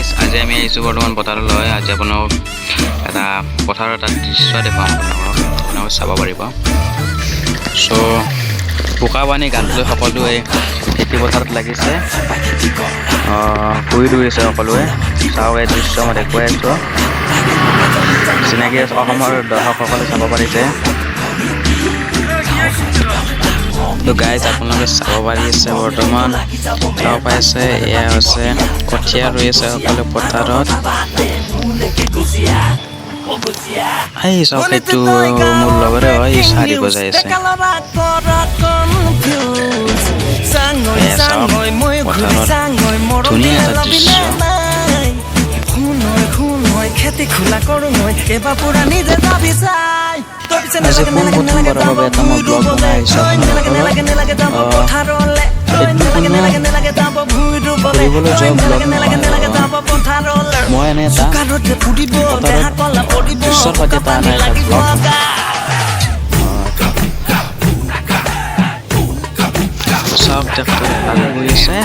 Guys আজি আমি আহিছোঁ বৰ্তমান পথাৰলৈ। আজি আপোনাক এটা পথাৰৰ এটা দৃশ্য দেখুৱাম, আপোনালোকে চাব পাৰিব। চ' বোকা পানী গাত লৈ সকলোৱে খেতি পথাৰত লাগিছে, ভূঁই ৰুইছে সকলোৱে। চাওক এই দৃশ্য মই দেখুৱাই আছোঁ, চিনাকি অসমৰ দৰ্শকসকলে চাব পাৰিছে। তো গাইজ আপোনালোকে চাব পাৰি আছে বৰ্তমান চাব পাইছে, এয়া হৈছে কঠীয়া ৰুই আছে সকলো পথাৰত। এই চাওক সেইটো মোৰ লগৰে হয়, ই চাৰি বজাই আছে। ধুনীয়া এটা দৃশ্য। খেতি খোলা কৰো মই এবাৰ পুৰা নিজে যাবি চাই আজি প্ৰথমবাৰৰ বাবে এটা মই ব্লগ বনাই আহিছোঁ ফুৰিবলৈ যোৱা ব্লগ মই এনে এটা দৃশ্যৰ সৈতে এটা নাই এটা ব্লগ। চাওক ট্ৰেক্টৰ ভাল হৈ আছে,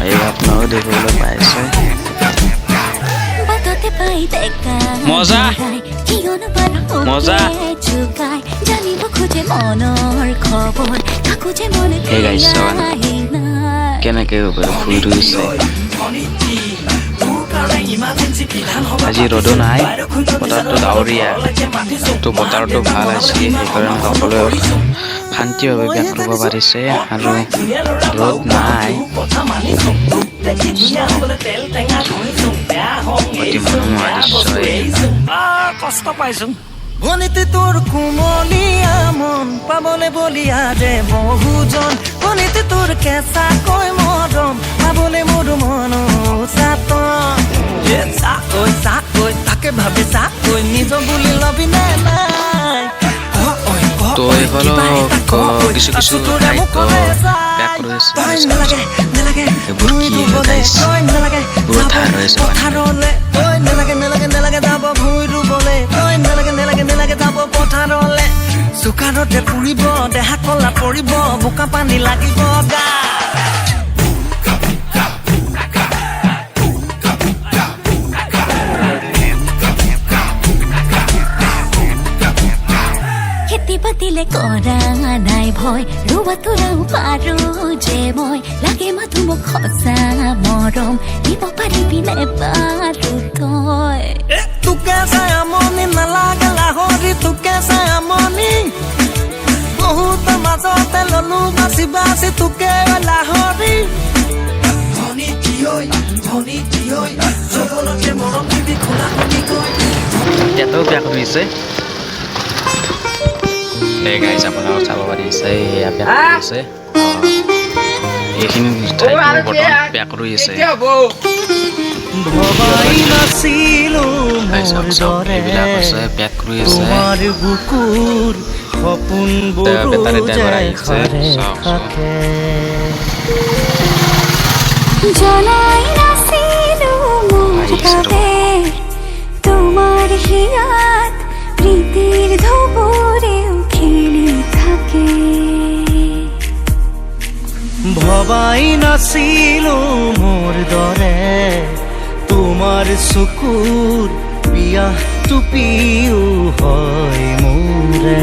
এই আপোনালোকে দেখিবলৈ পাইছে। মজা মজা। এই গাইছ কেনেকে ফুল ৰুইছে। আজি ৰ'দো নাই, বতৰটো ডাৱৰীয়া, তো বতৰটো ভাল আছে, সেইকাৰণে সকলোৱে শান্তিভাৱে ব্যাস ৰুব পাৰিছে আৰু ৰ'দ নাই। অতি মনোমোহা দৃশ্য। কষ্ট পাইছো গণিতে তোৰ কোমলীয়া মন পাবলে বলিয়া যে বহুজন, গণিতে তোৰ কেঁচা কৈ মৰম পাবলে মোৰ মন চাকৈ তাকে ভাবি চাকৈ নিজ বুলি লবি নে নাই। তো এইফালে কিছু কিছু ঠাইত ব্যাক ৰৈছে, এইবোৰ কি এইবোৰ ঠাই ৰৈছে যাব ভুঁই ৰুবলে, নেলাগে যাব পথাৰলে। চোকাৰতে পুৰিব দেহা কলা পৰিব, বোকা পানী লাগিব গা। খেতি পাতিলে কৰা নাই ভয়, ৰুবা তোৰাও পাৰো যে মই, লাগে মাথো মোক সঁচা মৰম, দিব পাৰিবি নে পাৰো তই। তোকে চাই আমনি নালাগে লাহৰি, তোকে চাই আমনি বহুত মাজতে ললো বাচি বাচি তোকে লাহৰি। ইয়াতেও ব্যাক ৰুইছে। এই গাইজ আপোনালোকে চাব পাৰিছে, এয়া ব্যাক ৰুইছে, এইখিনি ঠাইত বৰ্তমান ব্যাক ৰুইছে। ভবাই নাছিলো এইবিলাক আছে ব্যাক ৰুইছে। তোমাৰ বুকুৰ সপোনবোৰ জনাই নাছিলো মোৰ বাবে তোমাৰ হিয়াত প্ৰীতিৰ ধবুৰেও খেলি থাকে। ভবাই নাছিলো মোৰ দৰে তোমাৰ চকুৰ বিয়া টুপিও হয় মোৰে।